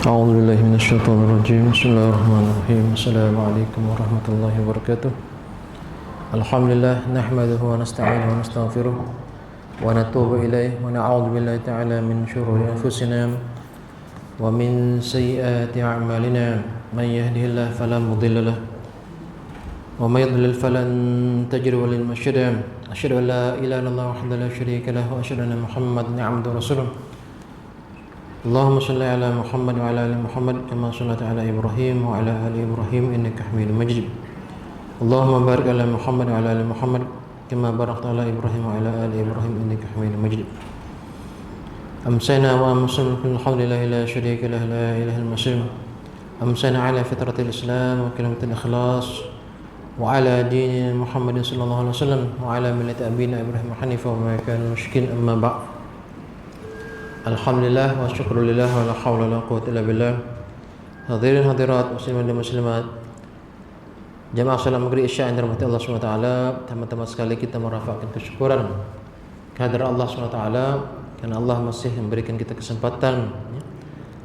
أعوذ بالله من الشيطان الرجيم. بسم الله الرحمن الرحيم. السلام عليكم ورحمة الله وبركاته. الحمد لله نحمده ونستعينه ونستغفره ونتوب إليه ونعوذ بالله تعالى من شرور أنفسنا ومن سيئات أعمالنا. من يهده الله فلا مضل له ومن يضلل فلن تجد له مرشدا. أشهد أن لا إله إلا الله وحده لا شريك له وأشهد أن محمدا عبده ورسوله. اللهم صل على محمد وعلى آل محمد كما صليت على إبراهيم وعلى آل إبراهيم إنك حميد مجيد. اللهم بارك على محمد وعلى آل محمد كما باركت على إبراهيم وعلى آل إبراهيم إنك حميد مجيد. أمسينا وأمسنا الحمد لله لا شريك له لا إله إلا المسلم. أمسينا على فطرة الإسلام وكلمة الإخلاص وعلى دين محمد صلى الله عليه وسلم وعلى ملة أبينا إبراهيم حنيفا وما كان مشركين. أما بعد. Alhamdulillah wa syukrulillah wa la hawla wa la quwwata illa billah. Hadirin hadirat muslimin dan muslimat, jamaah salat maghrib isya yang dirahmati Allah SWT. Teman-teman sekali, kita merafakkan kesyukuran kehadirat Allah SWT karena Allah masih memberikan kita kesempatan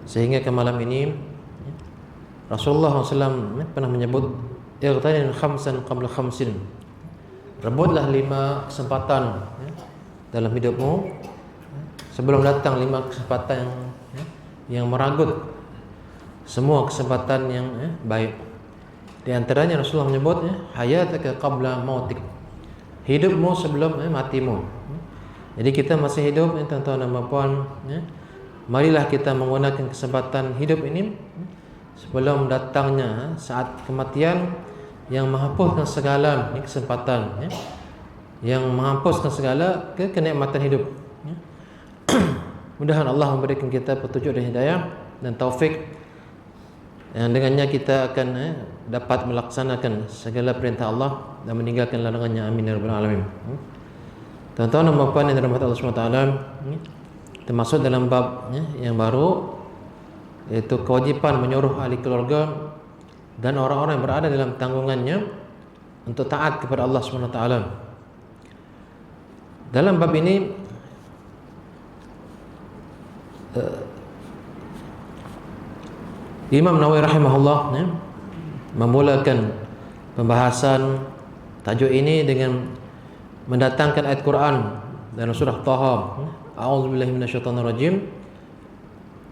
sehingga ke malam ini Rasulullah SAW pernah menyebut ightanim khamsan qabla khamsin. Rebutlah 5 kesempatan dalam hidupmu sebelum datang 5 kesempatan yang meragut semua kesempatan yang baik. Di antaranya Rasulullah menyebut hayataka qabla mautik, hidupmu sebelum matimu. Jadi kita masih hidup, tuan-tuan dan puan, marilah kita menggunakan kesempatan hidup ini sebelum datangnya saat kematian yang menghapuskan segala kesempatan, yang menghapuskan segala kenikmatan hidup. Mudah-mudahan Allah memberikan kita petunjuk dan hidayah dan taufik yang dengannya kita akan dapat melaksanakan segala perintah Allah dan meninggalkan larangannya. Amin ya rabbal alamin. Tuan-tuan dan puan yang dirahmati Allah SWT, termasuk dalam bab yang baru, yaitu kewajipan menyuruh ahli keluarga dan orang-orang yang berada dalam tanggungannya untuk taat kepada Allah SWT. Dalam bab ini Imam Nawawi rahimahullah memulakan pembahasan tajuk ini dengan mendatangkan ayat Quran dalam surah Taha. A'udzubillahi minasyaitonirrajim.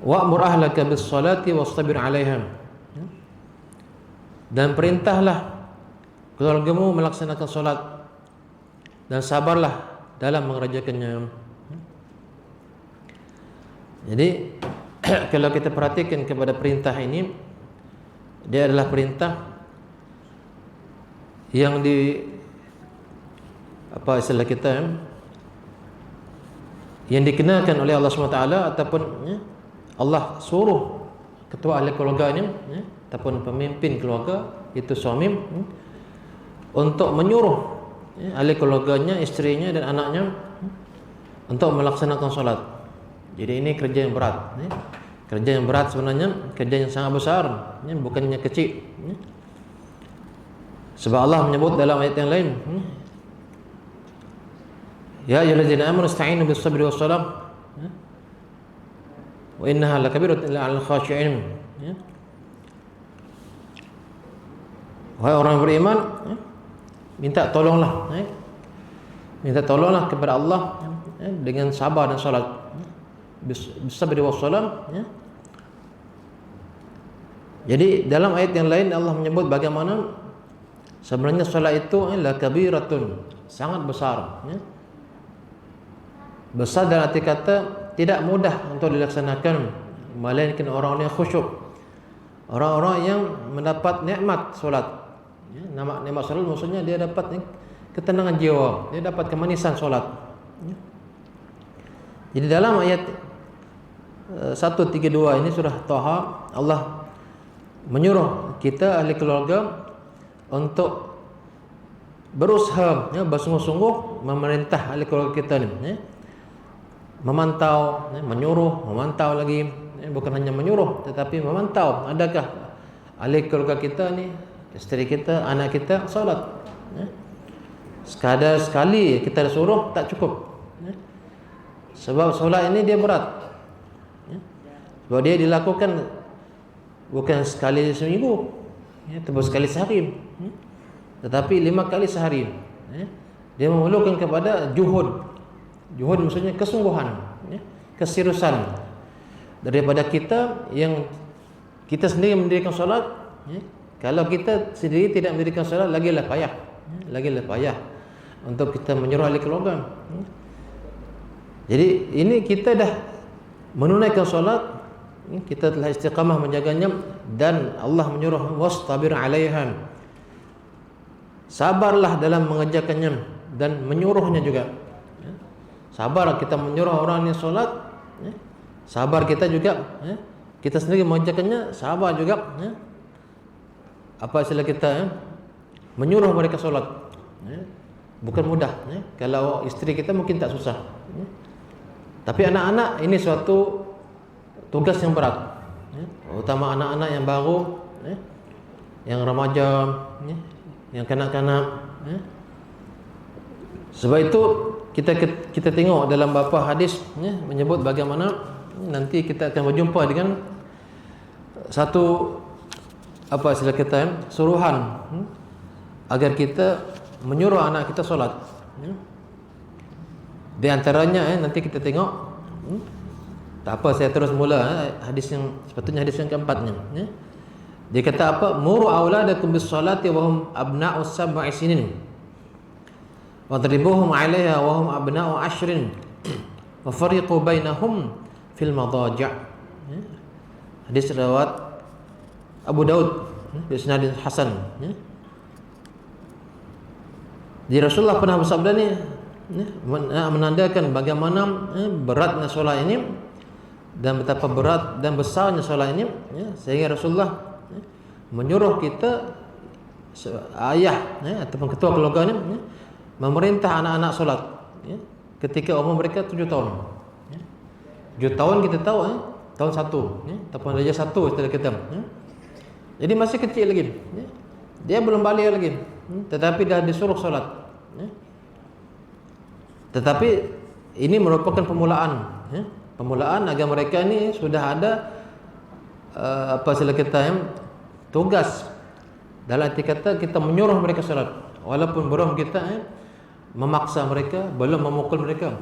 Wa'mur ahlaka bis-salati wastabir 'alaiha. Dan perintahlah keluargamu melaksanakan solat dan sabarlah dalam mengerjakannya. Jadi kalau kita perhatikan kepada perintah ini, dia adalah perintah yang istilah kita yang dikenakan oleh Allah SWT ataupun Allah suruh ketua ahli keluarga ini ataupun pemimpin keluarga, itu suami, untuk menyuruh ahli keluarganya, istrinya dan anaknya untuk melaksanakan solat. Jadi ini kerja yang berat. Kerja yang berat sebenarnya, kerja yang sangat besar, bukannya kecil. Sebab Allah menyebut dalam ayat yang lain, ya ayyuhallazina amanu ista'inu bis-sabri was-salah wa innaha lakabiratun illa 'alal khashi'in. Wahai orang beriman, minta tolonglah kepada Allah dengan sabar dan salat. Bisabri wassalam. Jadi dalam ayat yang lain Allah menyebut bagaimana sebenarnya salat itu adalah kabiratun, sangat besar. Besar dalam arti kata tidak mudah untuk dilaksanakan, melainkan orang-orang yang khusyuk, orang-orang yang mendapat nikmat solat. Nikmat solat maksudnya dia dapat ketenangan jiwa, dia dapat kemanisan solat. Jadi dalam ayat 132 ini surah Taha, Allah menyuruh kita ahli keluarga untuk berusaha bersungguh-sungguh memerintah ahli keluarga kita ni, memantau, menyuruh, memantau lagi, bukan hanya menyuruh tetapi memantau adakah ahli keluarga kita ni, isteri kita, anak kita solat. Sekadar sekali kita suruh tak cukup. Sebab solat ini dia berat. Sebab dia dilakukan bukan sekali seminggu, ataupun sekali sehari, tetapi 5 kali sehari. Dia memerlukan kepada juhud maksudnya kesungguhan, keseriusan daripada kita yang kita sendiri mendirikan solat. Kalau kita sendiri tidak mendirikan solat, lagilah payah untuk kita menyuruh ahli keluarga. Jadi ini kita dah menunaikan solat, kita telah istiqamah menjaganya, dan Allah menyuruh wastabir 'alaiha, sabarlah dalam mengerjakannya dan menyuruhnya juga. Sabar kita menyuruh orang yang solat, sabar kita juga, kita sendiri mengerjakannya, sabar juga, apa istilah kita, menyuruh mereka solat. Bukan mudah. Kalau isteri kita mungkin tak susah, tapi anak-anak ini suatu tugas yang berat, utama anak-anak yang baru, yang remaja, yang kanak-kanak. Sebab itu kita tengok dalam beberapa hadis menyebut bagaimana nanti kita akan berjumpa dengan satu apa istilah kita, suruhan agar kita menyuruh anak kita solat. Di antaranya nanti kita tengok, tak apa saya terus mula hadis yang sepatutnya hadis yang keempatnya. Dia kata apa? Muru auladakum bis salati wa hum abna'u sab'i sinin wadribuhum 'alaiha wa hum abna'u 'ashrin wa fariqu bainahum fil madaji'. Hadis riwayat Abu Daud bi isnad hasan. Jadi Rasulullah pernah bersabda ni, menandakan bagaimana beratnya solat ini dan betapa berat dan besarnya solat ini, sehingga Rasulullah menyuruh kita ayah ataupun ketua keluarga ni memerintah anak-anak solat ketika umur mereka 7 tahun. 7 tahun kita tahu tahun 1 ataupun darjah 1 istilah kita. Jadi masih kecil lagi, dia belum balik lagi, tetapi dah disuruh solat. Tetapi ini merupakan permulaan agar mereka ni sudah ada apa istilah kita, tugas. Dalam arti kata kita menyuruh mereka solat, walaupun belum kita memaksa mereka, belum memukul mereka.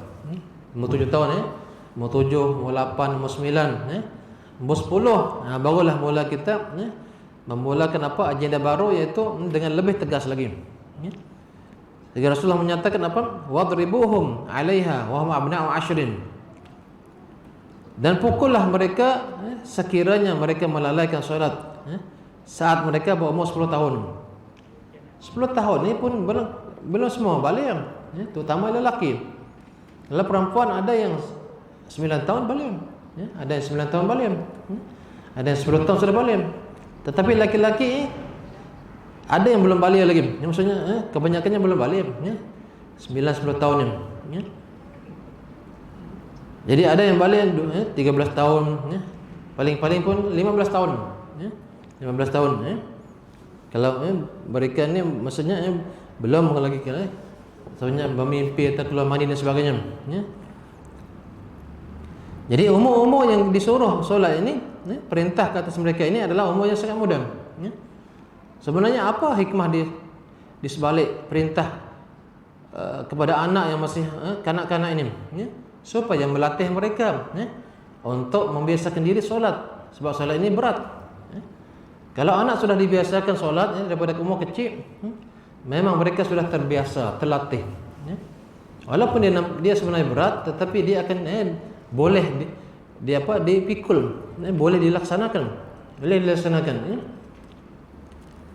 Umur 7 tahun, umur 7, umur 8, umur 9, umur 10, barulah mula kita memulakan apa agenda baru, iaitu dengan lebih tegas lagi. Jadi Rasulullah menyatakan apa? Wadribuhum 'alaiha wa hum abna'u 'ashrin. Dan pukullah mereka sekiranya mereka melalaikan solat saat mereka berumur 10 tahun. 10 tahun ni pun belum semua balik, terutama lelaki. Kalau perempuan ada yang 9 tahun balik, ada yang 9 tahun balik, ada yang 10 tahun sudah balik. Tetapi laki-laki ada yang belum balik lagi. Maksudnya kebanyakannya belum balik, 9-10 tahun ni. Jadi ada yang balik 13 tahun, paling-paling pun 15 tahun. 15 tahun. Kalau mereka ni maksudnya belum lagi maksudnya bermimpi atau keluar mandi dan sebagainya. Jadi umur-umur yang disuruh solat ini, perintah ke atas mereka ini adalah umur yang sangat muda. Sebenarnya apa hikmah di sebalik perintah kepada anak yang masih kanak-kanak ini? Supaya melatih mereka untuk membiasakan diri solat, sebab solat ini berat. Kalau anak sudah dibiasakan solat daripada umur kecil, memang mereka sudah terbiasa, terlatih. Walaupun dia sebenarnya berat, tetapi dia akan boleh dipikul, boleh dilaksanakan,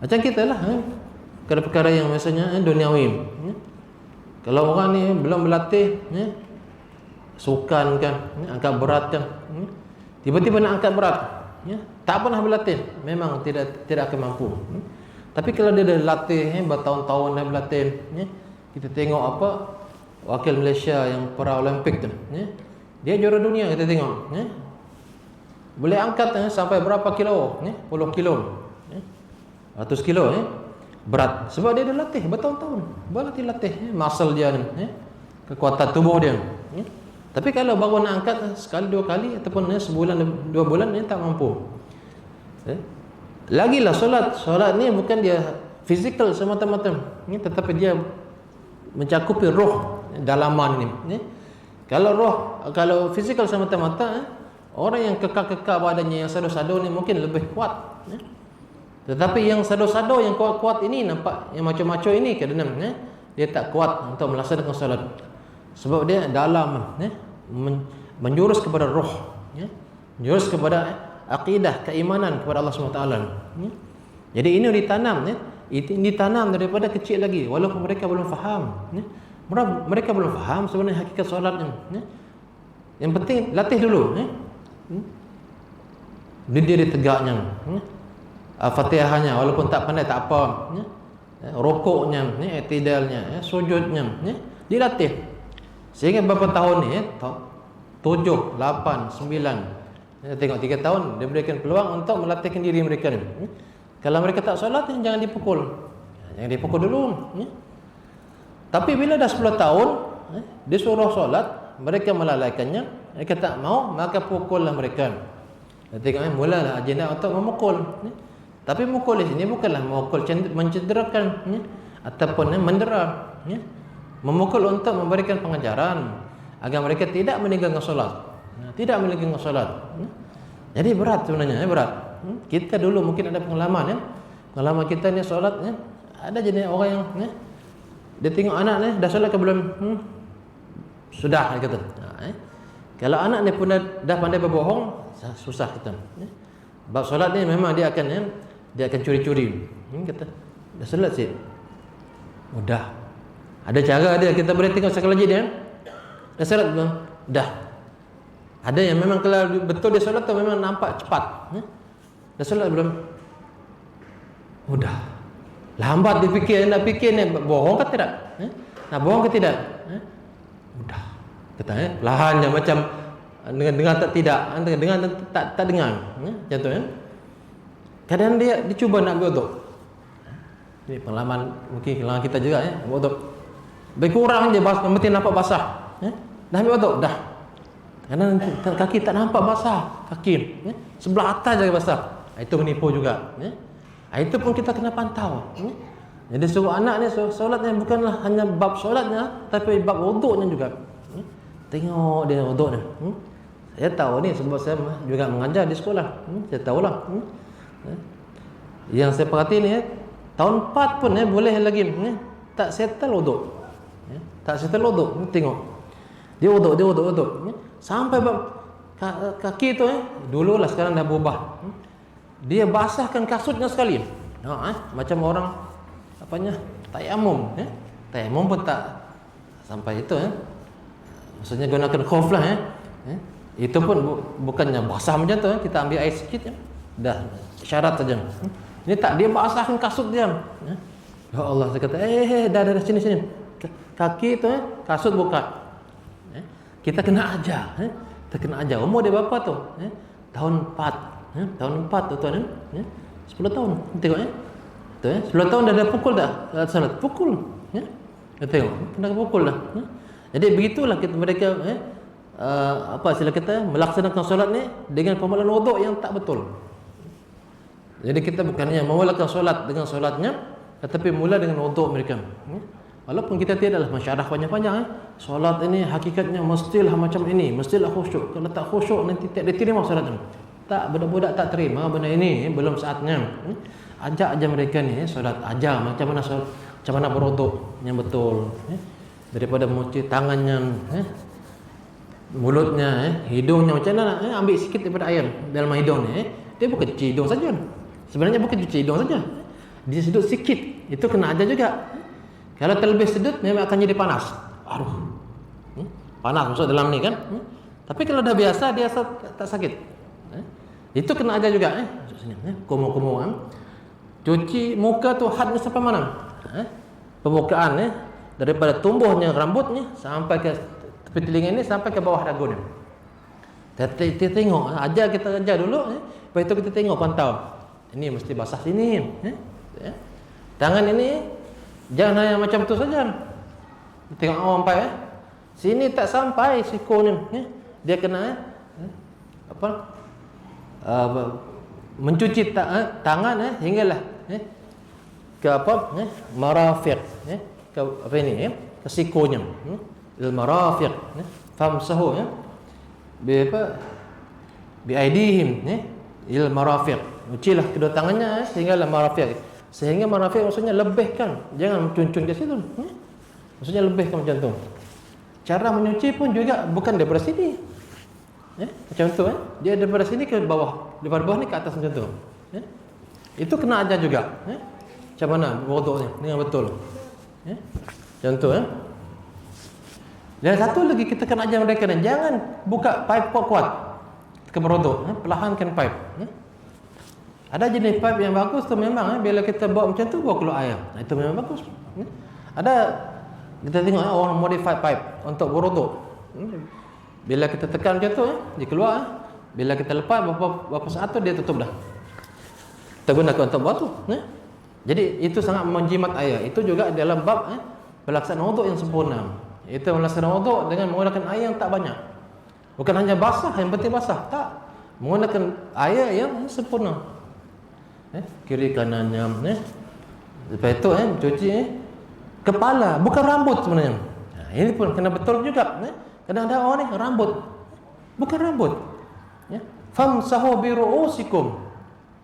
Macam kita lah, perkara yang misalnya duniawi. Kalau orang ni belum berlatih, sukan kan, angkat berat kan, tiba-tiba nak angkat berat, tak pernah berlatih, memang tidak akan mampu. Tapi kalau dia dah latih, bertahun-tahun dah berlatih, kita tengok apa wakil Malaysia yang para Olimpik tu, dia juara dunia, kita tengok, boleh angkat sampai berapa kilo, puluh kilo, 100 kilo, berat, sebab dia dah latih bertahun-tahun, berlatih, muscle dia ni, kekuatan tubuh dia. Tapi kalau baru nak angkat sekali 2 kali ataupun sebulan 2 bulan, tak mampu. Eh? Lagilah solat ni bukan dia fizikal semata-mata, tetapi dia mencakupi roh dalaman ni. Kalau fizikal semata-mata, orang yang kekal-kekal badannya, yang sado-sado ni mungkin lebih kuat. Tetapi yang sado-sado, yang kuat-kuat ini, nampak yang maco-maco ini kadang-kadang dia tak kuat untuk melaksanakan solat. Sebab dia dalam, menjurus kepada roh, menjurus kepada akidah, keimanan kepada Allah SWT. Jadi ini ditanam, ditanam daripada kecil lagi, walaupun mereka belum faham. Mereka belum faham sebenarnya hakikat solatnya. Yang penting latih dulu, berdiri tegaknya, Fatihahnya walaupun tak pandai tak apa, rukuknya, i'tidalnya, sujudnya, dilatih. Sehingga beberapa tahun ni, 7, 8, 9, tengok 3 tahun dia berikan peluang untuk melatihkan diri mereka ni. Kalau mereka tak solat, jangan dipukul. Jangan dipukul dulu. Tapi bila dah 10 tahun, disuruh solat, mereka melalaikannya, mereka tak mau, maka pukullah mereka. Tengok, mulalah agenda untuk memukul. Tapi mukul di sini bukanlah memukul mencederakan, ataupun mendera. Memukul untuk memberikan pengajaran agar mereka tidak meninggalkan solat. Tidak meninggalkan solat. Jadi berat sebenarnya, berat. Kita dulu mungkin ada pengalaman, pengalaman kita ni solat, ada jenis orang yang dia tengok anak ni dah solat ke belum? Sudah, dia kata. Kalau anak ni pun dah pandai berbohong, susah kita. Bab solat ni memang dia akan curi-curi. Kata, dah solat sih. Mudah. Ada cara dia, kita boleh tengok psikologi dia. Dah solat belum? Dah. Ada yang memang kalau betul dia solat tu memang nampak cepat. Dah solat belum? Mudah. Lambat dia fikir, nak fikir ni bohong ke tidak? Nak bohong ke tidak? Mudah. Kata perlahan je, macam dengar tak tidak, dengar tak dengar. Macam tu kadang dia cuba nak berwuduk. Ini pengalaman mungkin pengalaman kita juga berwuduk. Berkurang je yang penting nampak basah. Dah ambil wuduk dah. Kadang kaki tak nampak basah, kaki sebelah atas je basah. Itu menipu juga. Itu pun kita kena pantau. Jadi suruh anak ni solatnya bukanlah hanya bab solatnya, tapi bab wuduknya juga. Tengok dia wuduk ni. Saya tahu ni sebab saya juga mengajar di sekolah. Saya tahulah. Yang saya perhati ni, tahun 4 pun boleh lagi tak settle wuduk. Tak settle wuduk. Tengok. Dia wuduk. Sampai bab kaki tu dululah, sekarang dah berubah. Dia basahkan kasutnya sekali. Macam orang tayamum. Tayamum pun tak sampai itu. Maksudnya gunakan khuf lah. Itu pun bukannya basah macam tu. Kita ambil air sikit dah syarat saja. Ini tak, dia basahkan kasut dia. Ya Allah, saya kata dah sini. Kaki tu kasut buka. Kita kena ajar. Kita kena ajar. Umur dia berapa tu? Tahun 4. Tahun 4 tu tuan. 10 tahun. Tengok 10 tahun dah pukul dah salat. Pukul. Tengok, kena pukul dah. Jadi begitulah mereka istilah kita melaksanakan solat ni dengan pemahaman wuduk yang tak betul. Jadi kita bukannya memulakan solat dengan solatnya, tetapi mula dengan wuduk mereka. Walaupun kita tidaklah mensyarah panjang-panjang, solat ini hakikatnya mestilah macam ini, mestilah khusyuk. Kalau tak khusyuk nanti tak diterima solatnya. Tak, budak-budak tak terima benda ini, belum saatnya. Ajak aja mereka ni solat, ajar macam mana solat, macam mana berwuduk yang betul. Daripada mencuci tangannya, mulutnya, hidungnya macam mana, ambil sikit daripada air dalam hidung ni. Dia bukan cuci hidung saja. Sebenarnya bukan cuci hidung saja. Dia sedut sikit, itu kena ajar juga. Kalau terlebih sedut memang akan jadi panas. Aduh. Panas masuk dalam ni kan. Tapi kalau dah biasa dia tak sakit. Itu kena ajar juga masuk sini. Kumu-kumu cuci muka tu hadnya sampai mana? Pembukaan daripada tumbuhnya rambutnya sampai ke tepi telinga ni sampai ke bawah dagu ni. Kita tengok, kita ajar dulu, lepas itu kita tengok pantau. Ini mesti basah sini. Tangan ini jangan hanya macam tu saja. Tengok awam sampai sini tak sampai siku ni. Dia kena mencuci tangan hinggalah ke apa marafiq ke apa ini ke sikunya il marafiq famsahu bi apa bi aidihim il marafiq, cucilah kedua tangannya sehinggalah marafiq. Sehingga marafiq maksudnya lebihkan, jangan cuncun ke situ. Maksudnya lebihkan macam tu. Cara menyuci pun juga bukan daripada sini. Macam tu dia daripada sini ke bawah, daripada bawah ni ke atas macam tu. Itu kena ajar juga. Macam mana wudu ni dengan betul. Macam tu Dan satu lagi kita kena ajar mereka ni, jangan buka pipe kuat ke berwuduk, perlahankan pipe. Ada jenis pipe yang bagus tu memang bila kita bawa macam tu bawa keluar air. Itu memang bagus. Ada kita tengok orang modify pipe untuk berwuduk. Bila kita tekan macam tu dia keluar. Bila kita lepas berapa saat tu dia tutup dah. Kita gunakan untuk basuh. Jadi itu sangat menjimat air. Itu juga dalam bab pelaksanaan wuduk yang sempurna. Itu melaksanakan wuduk dengan menggunakan air yang tak banyak. Bukan hanya basah, yang penting basah. Tak. Menggunakan air yang sempurna. Kiri kanannya. Lepas itu cuci kepala, bukan rambut sebenarnya. Ini pun kena betul juga. Kadang ada orang ni rambut. Bukan rambut. Famsahu bi ru'usikum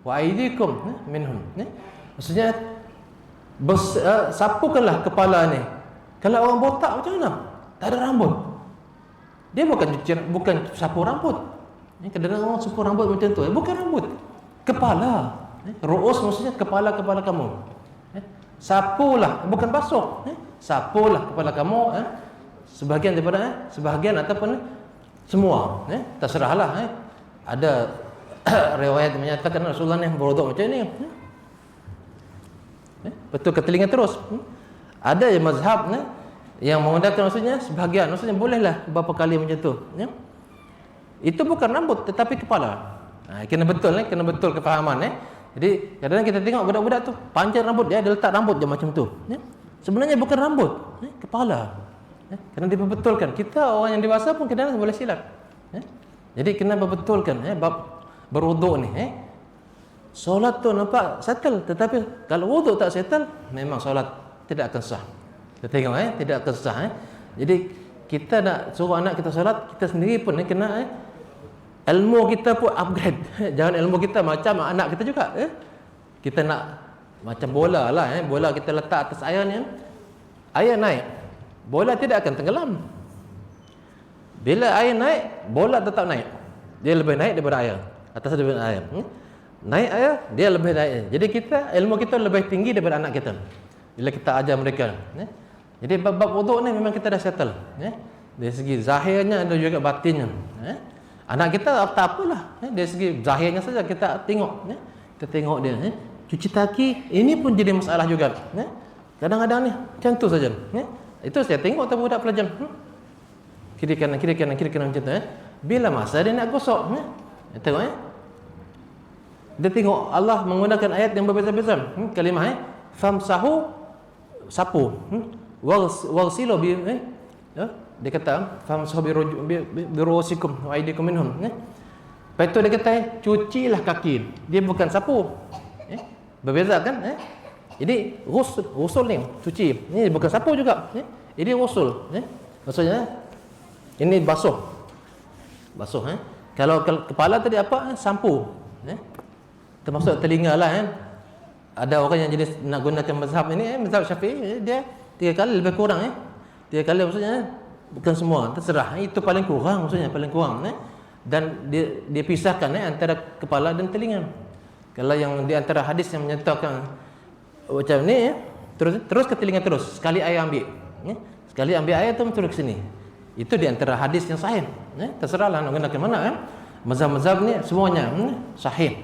wa aydikum minhum. Maksudnya sapukanlah kepala ni. Kalau orang botak macam mana? Tak ada rambut. Dia bukan sapu rambut. Kadang-kadang orang sapu rambut macam tu. Bukan rambut. Kepala. Ru'us maksudnya kepala-kepala kamu. Sapulah, bukan basuh. Sapulah kepala kamu. Sebahagian daripada sebahagian ataupun semua. Terserahlah. Ada riwayat menyatakan Rasulullah ni berwuduk macam ni. Betul ke telinga terus. Ada yang mazhab yang menggunakan maksudnya sebahagian, maksudnya bolehlah berapa kali macam tu. Itu bukan rambut tetapi kepala. Kena betul kena betul kefahaman. Jadi kadang-kadang kita tengok budak-budak tu panjang rambut, dia letak rambut je macam tu. Sebenarnya bukan rambut, kepala. Kena dibetulkan. Kita orang yang dewasa pun kadang-kadang boleh silap. Jadi kena berbetulkan bab berwuduk ni. Solat tu nampak settle, tetapi kalau wuduk tak settle, memang solat tidak akan sah. Kita tengok tidak akan sah. Jadi kita nak suruh anak kita solat, kita sendiri pun kena ilmu kita pun upgrade. Jangan ilmu kita macam anak kita juga. Kita nak macam bola lah. Bola kita letak atas air ni, air naik, bola tidak akan tenggelam. Bila air naik, bola tetap naik. Dia lebih naik daripada air, atas daripada air. Naik air, dia lebih naik. Jadi ilmu kita lebih tinggi daripada anak kita bila kita ajar mereka. Jadi bab wuduk ni memang kita dah settle. Dari segi zahirnya dan juga batinnya. Anak kita tak apalah. Dari segi zahirnya saja kita tengok. Kita tengok dia. Cuci kaki, ini pun jadi masalah juga. Kadang-kadang ni macam tu saja. Itu saya tengok tu budak pelajar. Kiri kanan macam tu. Bila masa dia nak gosok. Tengok dia tengok Allah menggunakan ayat yang berbeza-beza. Kalimah famsahu, sapu. Waghsilu bi dia kata famsahu bi ru'usikum wa aydikum minhum. Lepas tu dia kata cucilah kaki. Dia bukan sapu. Berbeza kan? Jadi ghusl ni cuci. Ini bukan sapu juga. Ini ghusl. Maksudnya ini basuh. Kalau kepala tadi apa? Sampu. Termasuk telinga lah. Ada orang yang jenis nak gunakan mazhab ini, mazhab Syafi'i, dia 3 kali lebih kurang. 3 kali maksudnya bukan semua, terserah. Itu paling kurang maksudnya, paling kurang. Dan dia pisahkan antara kepala dan telinga. Kalau yang di antara hadis yang menyatakan macam ni, terus ke telinga terus, sekali air ambil. Sekali ambil air tu terus ke sini. Itu di antara hadis yang sahih. Terserahlah nak gunakan mana. Mazhab-mazhab ni semuanya sahih.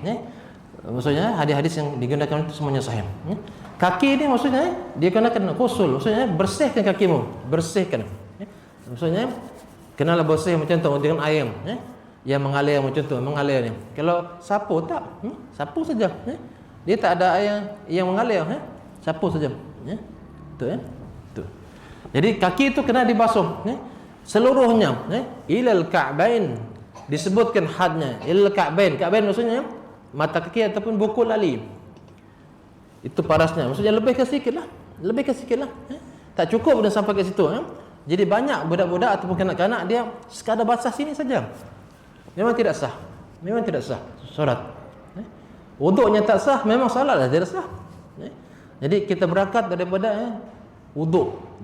Maksudnya hadis-hadis yang digunakan itu semuanya sahih. Kaki ni maksudnya dia gunakan ghusl, maksudnya bersihkan kakimu, bersihkan. Maksudnya kenalah bersih macam tu dengan air yang mengalir macam tu, mengalir ni. Kalau sapu tak, sapu saja. Dia tak ada air yang mengalir, sapu saja. Tu. Jadi kaki itu kena dibasuh seluruhnya ilal ka'bain. Disebutkan hadnya ilal ka'bain. Ka'bain maksudnya mata kaki ataupun buku lali. Itu parasnya. Maksudnya lebih ke sikit lah. Tak cukup dah sampai ke situ. Jadi banyak budak-budak ataupun kanak-kanak dia sekadar basah sini saja. Memang tidak sah solat. Wuduknya tak sah, memang solat dah tidak sah. Jadi kita berangkat daripada wuduk.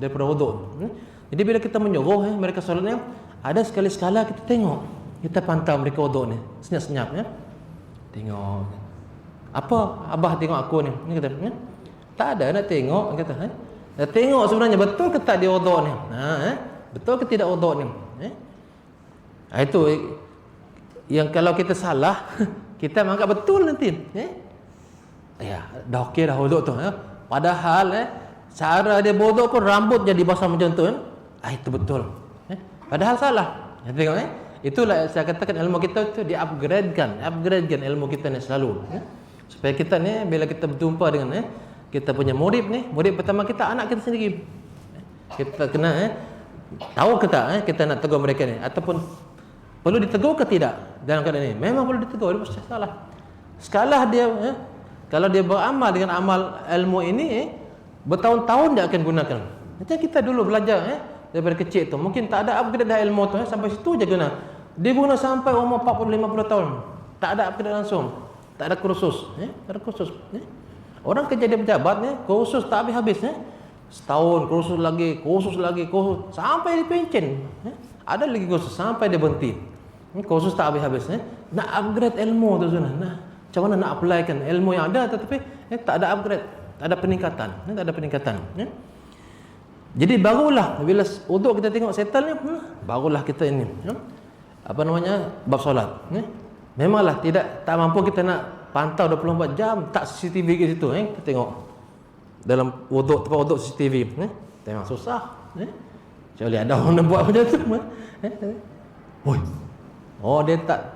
Jadi bila kita menyuruh mereka solatnya, ada sekali-sekala kita tengok, kita pantau mereka wuduk ni senyap-senyap tengok. Apa abah tengok aku ni kata, tak ada nak tengok, kata nak tengok sebenarnya betul ke tak dia wuduk ni, betul ke tidak wuduk ni. Itu yang kalau kita salah kita menganggap betul nanti. Dah okey dah wuduk tu. Padahal cara dia wuduk pun rambut jadi basah macam tu. Itu betul. Padahal salah. Tengok itulah saya katakan ilmu kita tu di-upgradekan ilmu kita ni selalu. Supaya kita ni bila kita berjumpa dengan kita punya murid ni, murid pertama kita anak kita sendiri. Kita kena tahu ke tak kita nak tegur mereka ni ataupun perlu ditegur ke tidak dalam keadaan ini. Memang perlu ditegur, dia pasti salah. Sekalah dia kalau dia beramal dengan amal ilmu ini bertahun-tahun dia akan gunakan. Macam kita dulu belajar daripada kecil tu, mungkin tak ada upgrade dah ilmu tu sampai situ je guna. Dia guna sampai umur 40-50 tahun. Tak ada upgrade langsung. Tak ada kursus, tak ada kursus. Orang kerja dia pejabat kursus tak habis-habis setahun kursus lagi sampai dia pencen. Ada lagi kursus sampai dia berhenti. Kursus tak habis-habis. Nak upgrade ilmu tu sana. Macam mana nak applykan ilmu yang ada tetapi tak ada upgrade, tak ada peningkatan. Jadi barulah bila wuduk kita tengok settle ni, barulah kita ini bab solat. Memanglah tak mampu kita nak pantau 24 jam, tak CCTV ke situ kita tengok. Dalam tempat wuduk CCTV memang susah. Kecuali ada orang nak buat macam tu.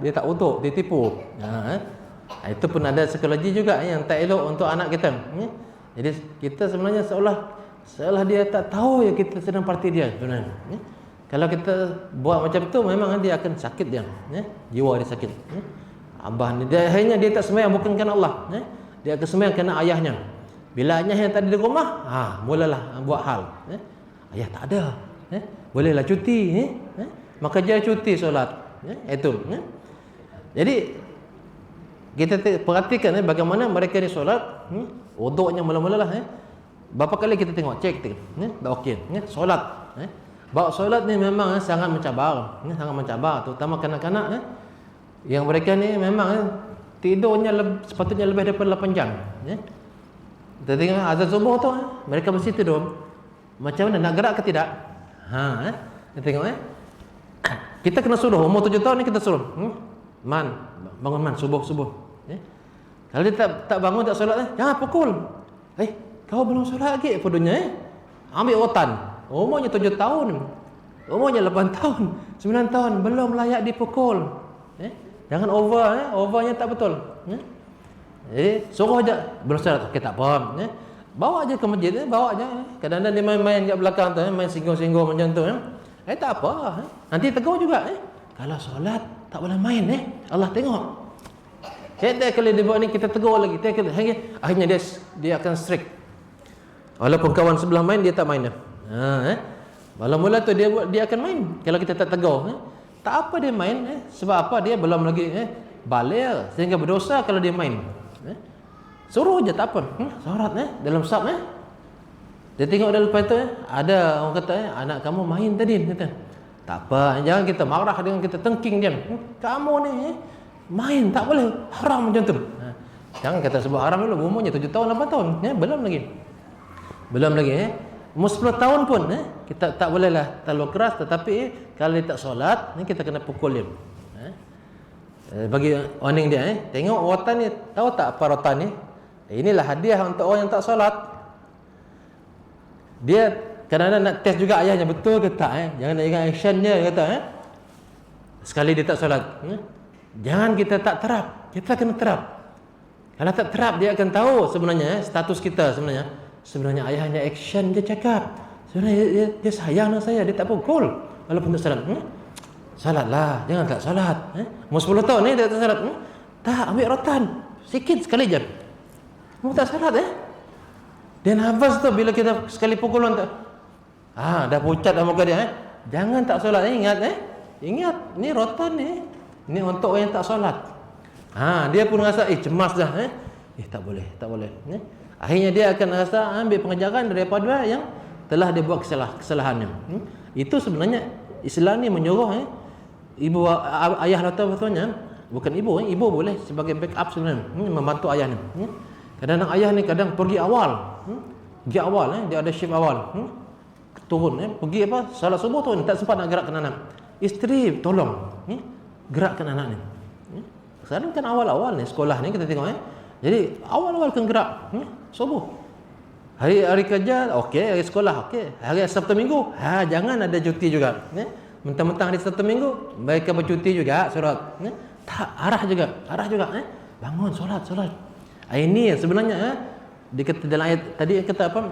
Dia tak wuduk, dia tipu. Itu pun ada psikologi juga yang tak elok untuk anak kita. Jadi kita sebenarnya seolah dia tak tahu kita sedang parti dia sebenarnya. Kalau kita buat macam tu memang dia akan sakit dia. Jiwa dia sakit. Abah ni akhirnya dia tak sembahyang bukan kerana Allah. Dia akan sembahyang kerana ayahnya. Bila ayahnya tak ada di rumah, mulalah buat hal. Ayah tak ada. Bolehlah cuti. Maka dia cuti solat. Itu. Jadi kita perhatikan bagaimana mereka ni solat. Wuduknya mula-mula lah. Berapa kali kita tengok, cek. Dah okey. Solat. Bahawa solat ni memang sangat mencabar. Terutama kanak-kanak yang mereka ni memang tidurnya sepatutnya lebih daripada 8 jam. Kita tengok azan subuh tu mereka mesti tidur. Macam mana nak gerak ke tidak? Kita tengok kita kena suruh umur 7 tahun ni kita suruh. Bangun subuh. Kalau dia tak bangun tak solat jangan pukul. Kau belum solat lagi pudunya ambil rotan. Umurnya 7 tahun. Umurnya 8 tahun, 9 tahun belum layak dipukul. Jangan overnya tak betul. Jadi suruh aja belum solat, okey tak apa. Bawa aja ke masjid, bawa aja. Kadang-kadang dia main kat belakang tu, main singgung-singgung macam tu. Tak apa. Nanti tegur juga. Kalau solat tak boleh main. Allah tengok. Setiap kali dia buat ni kita tegur lagi. Akhirnya dia akan strict. Walaupun kawan sebelah main dia tak main dah. Mula-mula tu dia akan main kalau kita tak tegur. Tak apa dia main sebab apa dia belum lagi baligh sehingga berdosa kalau dia main. Suruh je tak apa. Solat dalam saf dia tengok dah lepas tu ada orang kata anak kamu main tadi kata. Tak apa, jangan kita marah dengan kita tengking dia. Kamu ni main tak boleh, haram macam tu. Jangan kata sebab haram dulu, umurnya 7 tahun 8 tahun belum lagi umur 10 tahun pun kita tak bolehlah terlalu keras, tetapi kalau dia tak solat kita kena pukul dia. Bagi warning dia tengok rotan ni, tahu tak apa rotan ni? Inilah hadiah untuk orang yang tak solat. Dia kadang-kadang nak test juga ayahnya betul ke tak jangan nak ingat action dia kata sekali dia tak solat. Jangan kita tak terap, kita kena terap. Kalau tak terap dia akan tahu sebenarnya status kita sebenarnya ayahnya action dia cakap. Sebenarnya dia sayang dengan saya, dia tak pukul walaupun tak salat. Salatlah, jangan tak salat. Umur 10 tahun ni dia tak salat. Tak, ambil rotan. Sikit sekali je. Kamu tak salat Dia nafas tu bila kita sekali pukulan tak. Dah pucat dah muka dia Jangan tak solat ingat Ingat, ni rotan ni. Ni untuk orang yang tak solat. Dia pun rasa cemas dah tak boleh. Akhirnya dia akan rasa ambil pengajaran daripada yang telah dia buat kesalahannya. Itu sebenarnya Islam ni menyuruh ibu ayah betul-betulnya bukan ibu boleh sebagai backup sebenarnya membantu ayah ni. Kadang-kadang ayah ni kadang pergi awal. Dia ada shift awal. Turun pergi salat subuh turun tak sempat nak gerakkan anak. Isteri tolong gerakkan anak ni. Sekarang kan awal-awal ni sekolah ni kita tengok Jadi awal-awal kan gerak subuh. Hari kerja okey, hari sekolah okey. Hari Sabtu Minggu jangan ada cuti juga. Mentang-mentang hari Sabtu Minggu mereka bercuti juga solat. Tak arah juga bangun solat. Ini sebenarnya dikata dalam ayat tadi kata apa?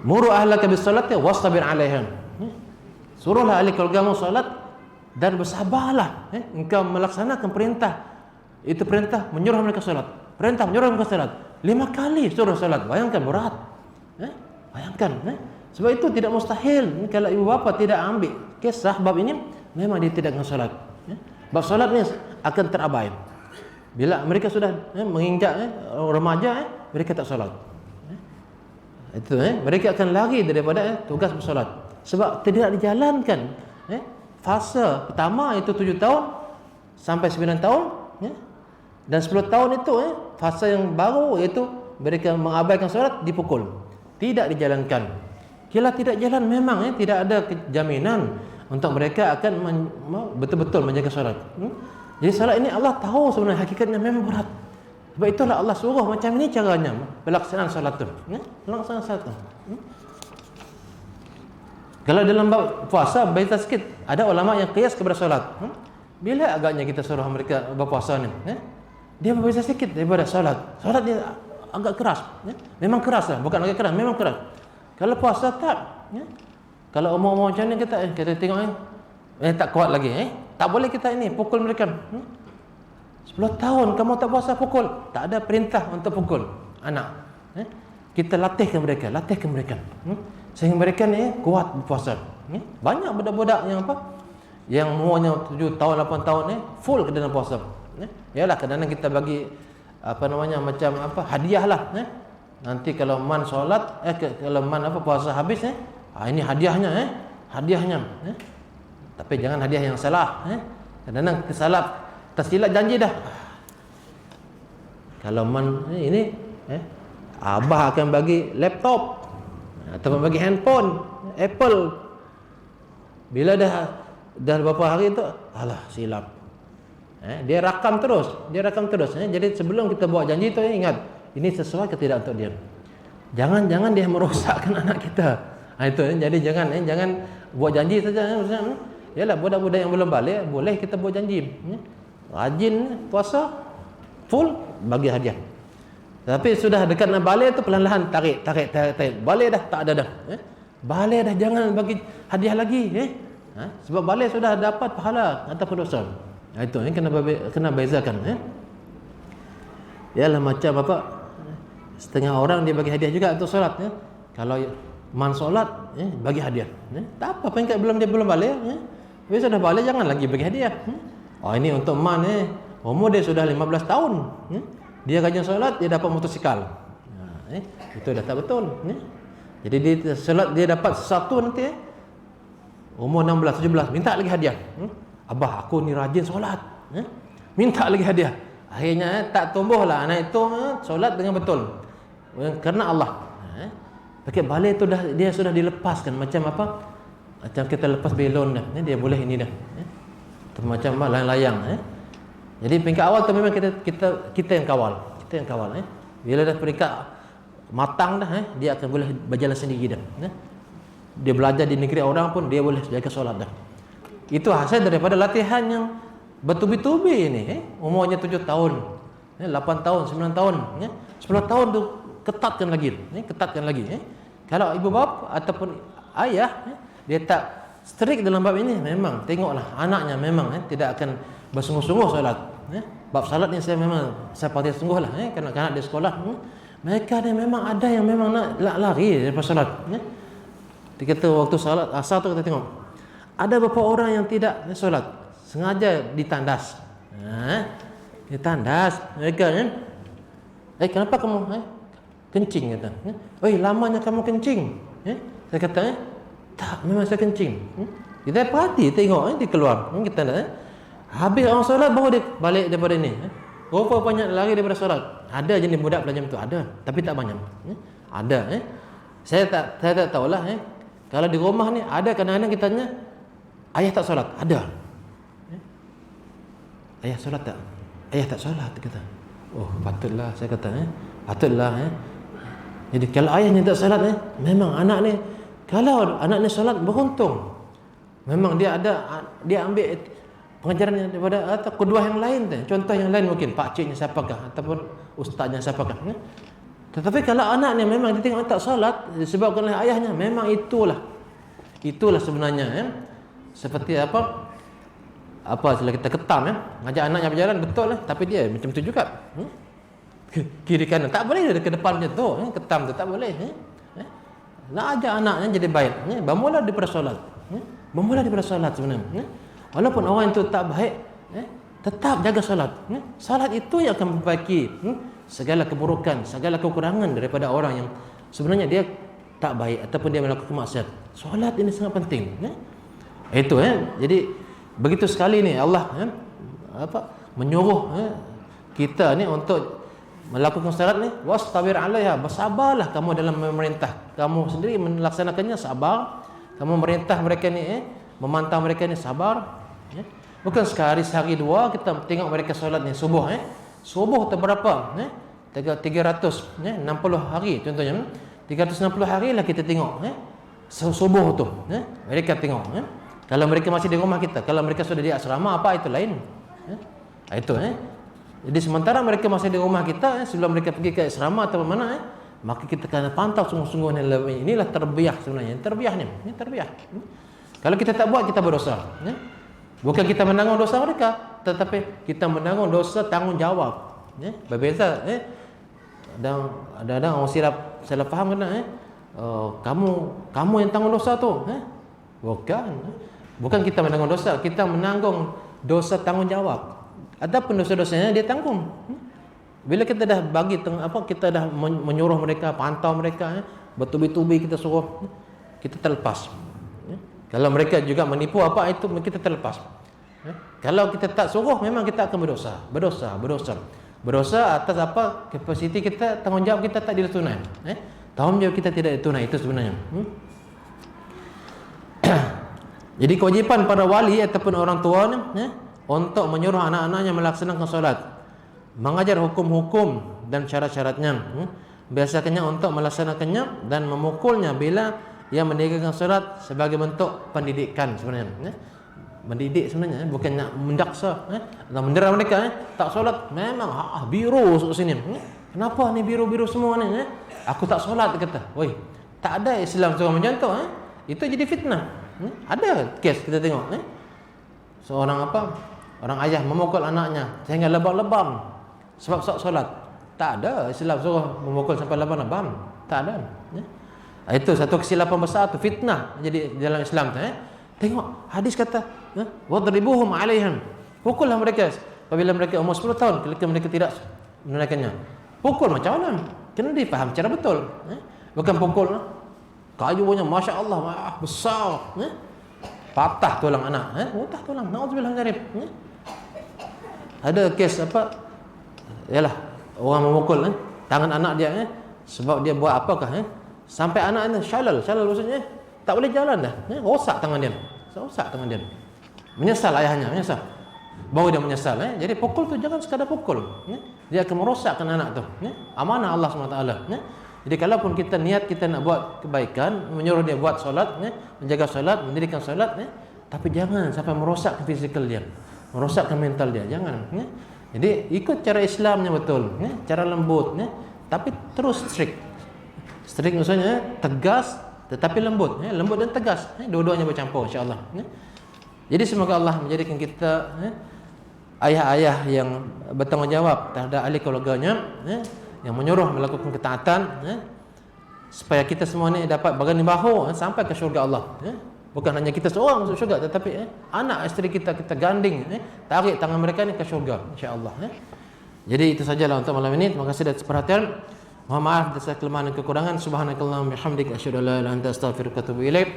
Muru ahlaka bis salati wastabir 'alaiha. Suruhlah ahli keluargamu solat dan bersabarlah engkau melaksanakan perintah. Itu perintah menyuruh mereka solat. Perintah menyuruh mereka solat. 5 kali suruh solat. Bayangkan berat. Bayangkan sebab itu tidak mustahil kalau ibu bapa tidak ambil kisah bab ini, memang dia tidak akan solat. Bab solat ni akan terabai. Bila mereka sudah menginjak remaja mereka tak solat. Itu mereka akan lari daripada tugas bersolat sebab tidak dijalankan. Fase pertama itu 7 tahun sampai 9 tahun dan 10 tahun itu fase yang baru iaitu mereka mengabaikan solat, dipukul, tidak dijalankan. Bila tidak jalan memang tidak ada jaminan untuk mereka akan betul-betul menjaga solat. Jadi solat ini Allah tahu sebenarnya hakikatnya memang berat. Sebab itulah Allah suruh macam ini caranya pelaksanaan solat tu. Pelaksanaan solat tu. Kalau dalam bab puasa beza sikit, ada ulama yang qiyas kepada solat. Bila agaknya kita suruh mereka berpuasa ni? Dia berbeza sikit daripada solat. Solat dia agak keras. Memang keras lah, bukan agak keras, memang keras. Kalau puasa tak. Kalau umur-umur macam ni kita tengok tak kuat lagi. Tak boleh kita ini pukul mereka. 10 tahun kamu tak puasa pukul. Tak ada perintah untuk pukul anak. Kita latihkan mereka. Sehingga mereka ni kuat berpuasa. Banyak budak-budak yang yang umurnya 7 tahun 8 tahun full ke dalam puasa. Yalah kadang-kadang kita bagi macam hadiah lah. Nanti kalau man solat kalau man puasa habis ini hadiahnya tapi jangan hadiah yang salah. Kadang-kadang tersilap janji dah. Kalau man ini abah akan bagi laptop atau bagi handphone Apple. Bila dah beberapa hari tu silap. Dia rakam terus. Jadi sebelum kita buat janji tu ingat ini sesuai ke tidak untuk dia. Jangan dia merosakkan anak kita. Itu jadi jangan buat janji saja. Yalah budak-budak yang belum balik boleh kita buat janji. Rajin puasa full bagi hadiah. Tapi sudah dekat nak balik tu perlahan-lahan tarik. Balik dah tak ada dah. Balik dah jangan bagi hadiah lagi. Sebab balik sudah dapat pahala ataupun dosa. Itu kena bezakan. Yalah macam setengah orang dia bagi hadiah juga untuk solat. Kalau man solat bagi hadiah. Tak apa peringkat dia belum balik. Tapi sudah balik jangan lagi bagi hadiah. Ini untuk man umur dia sudah 15 tahun. Dia rajin solat dia dapat motosikal. Itu dah tak betul. Jadi dia solat dia dapat sesuatu nanti umur 16 17 minta lagi hadiah. Abah aku ni rajin solat. Minta lagi hadiah. Akhirnya tak tumbuhlah anak itu solat dengan betul. Kerana Allah. Pakai balik tu dia sudah dilepaskan macam macam kita lepas belon dah. Dia boleh ini dah. Macam layang-layang. Jadi peringkat awal tu memang kita yang kawal. Bila dah peringkat matang dah dia akan boleh berjalan sendiri dah. Dia belajar di negeri orang pun dia boleh jaga solat dah. Itu hasil daripada latihan yang bertubi-tubi ini. Umurnya 7 tahun, 8 tahun, 9 tahun, 10 tahun tu ketatkan lagi. Kalau ibu bapa ataupun ayah dia tak strict dalam bab ini, memang tengoklah anaknya memang tidak akan bersungguh-sungguh solat. Bab salat ni saya perhatikan sungguh lah, kanak-kanak di sekolah, mereka ni memang ada yang memang nak lari daripada salat. Dia kata waktu salat asar tu kita tengok ada beberapa orang yang tidak solat, sengaja ditandas. Ditandas mereka kan. Kenapa kamu kencing kata. Oi, lamanya kamu kencing. Saya kata tak, memang saya kencing. Kita perhati tengok dia keluar. Kita nak habis orang solat baru dia balik daripada ni. Berapa banyak lari daripada solat. Ada jenis budak pelajar tu ada, tapi tak banyak. Ada Saya tak tahulah kalau di rumah ni ada kadang-kadang kita tanya, ayah tak solat? Ada. Ayah solat tak? Ayah tak solat kata. Oh, patutlah saya kata patutlah Jadi kalau ayahnya tak solat memang anak ni, kalau anak ni solat beruntung. Memang dia ambil pengajaran daripada atau kedua yang lain tu. Contoh yang lain mungkin pak ciknya siapakah ataupun ustaznya siapakah. Tetapi kalau anak ni memang dia tengok tak solat disebabkan oleh ayahnya, memang itulah sebenarnya seperti apa kalau kita ketam ngajak anaknya berjalan betul tapi dia macam tu juga. Kiri kanan tak boleh dia ke depan macam tu, ketam tu tak boleh. Nak ajak anaknya jadi baik, bermula daripada solat. Bermula daripada solat sebenarnya. Walaupun orang itu tak baik, tetap jaga solat. Solat itu yang akan memperbaiki segala keburukan, segala kekurangan daripada orang yang sebenarnya dia tak baik ataupun dia melakukan maksiat. Solat ini sangat penting. Itu jadi begitu sekali ni Allah menyuruh kita ni untuk melakukan syarat ni, wastabir 'alaiha, bersabarlah kamu dalam memerintah. Kamu sendiri melaksanakannya sabar, kamu merintah mereka ni memantau mereka ni sabar. Bukan sehari dua kita tengok mereka solat ni subuh subuh tu berapa 360 hari contohnya 360 hari lah kita tengok subuh tu mereka tengok kalau mereka masih di rumah kita, kalau mereka sudah di asrama apa itu lain. Itu jadi sementara mereka masih di rumah kita sebelum mereka pergi ke asrama atau mana maka kita kena pantau sungguh-sungguh inilah terbiah sebenarnya. Ini terbiah. Kalau kita tak buat kita berdosa. Bukan kita menanggung dosa mereka, tetapi kita menanggung dosa tanggungjawab. Berbeza dan ada orang salah faham kena kamu yang tanggung dosa tu. Bukan kita menanggung dosa, kita menanggung dosa tanggungjawab. Adapun dosa-dosanya dia tanggung. Bila kita dah bagi kita dah menyuruh mereka, pantau mereka, bertubi-tubi kita suruh, kita terlepas. Kalau mereka juga menipu itu kita terlepas. Kalau kita tak suruh memang kita akan berdosa atas kapasiti kita, tanggungjawab kita tak ditunaikan. Tanggungjawab kita tidak ditunaikan, itu sebenarnya. Jadi kewajipan para wali ataupun orang tua untuk menyuruh anak-anaknya melaksanakan solat, mengajar hukum-hukum dan syarat-syaratnya, biasakannya untuk melaksanakannya dan memukulnya bila ia meninggalkan solat sebagai bentuk pendidikan sebenarnya. Mendidik sebenarnya, bukan nak mendaksa atau mendera mereka tak solat memang biru masuk sini. Kenapa ni biru-biru semua ni? Aku tak solat kata. Woi, tak ada Islam seorang macam tu. Itu jadi fitnah. Ada kes kita tengok seorang orang ayah memukul anaknya sehingga lebam-lebam sebab solat. Tak ada Islam suruh memukul sampai lebam-lebam. Tak ada. Itu satu kesilapan besar tu, fitnah jadi dalam Islam tu. Tengok hadis kata wadribuhum 'alaihim, pukullah mereka apabila mereka umur 10 tahun ketika mereka tidak menunaikannya. Pukul macam mana? Kena difaham secara betul. Bukan pukul kayunya masya-Allah besar, patah tulang anak, patah tulang, naudzubillah min dzalik. Ada kes yalah orang memukul tangan anak dia sebab dia buat apakah sampai anaknya syalal maksudnya tak boleh jalan dah, rosak tangan dia. Menyesal ayahnya, baru dia menyesal. Jadi pukul tu jangan sekadar pukul, dia akan merosakkan anak tu. Amanah Allah SWT. Jadi kalaupun kita niat kita nak buat kebaikan, menyuruh dia buat solat, menjaga solat, mendirikan solat, tapi jangan sampai merosakkan fizikal dia, merosakkan mental dia, jangan. Jadi ikut cara Islamnya betul, cara lembut, tapi terus strict maksudnya tegas tetapi lembut, lembut dan tegas, dua-duanya bercampur insya-Allah. Jadi semoga Allah menjadikan kita ayah-ayah yang bertanggungjawab terhadap ahli keluarganya, yang menyuruh melakukan ketaatan, supaya kita semua ni dapat berganding bahu sampai ke syurga Allah. Bukan hanya kita seorang masuk syurga, tetapi anak isteri kita ganding, tarik tangan mereka ni ke syurga, insya-Allah. Jadi itu sajalah untuk malam ini. Terima kasih atas perhatian. Mohon maaf atas kelemahan dan kekurangan. Subhanakallahumma bihamdika asyhadu an la ilaha illa anta astaghfiruka wa atubu ilaik.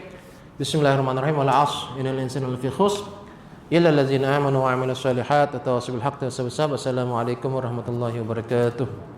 Bismillahirrahmanirrahim. Wal 'ashr innal insana lafi khusr illa allazina amanu wa 'amilus solihat wa tawassaw bil haqqi wa tawassaw bis sabr. Assalamualaikum warahmatullahi wabarakatuh.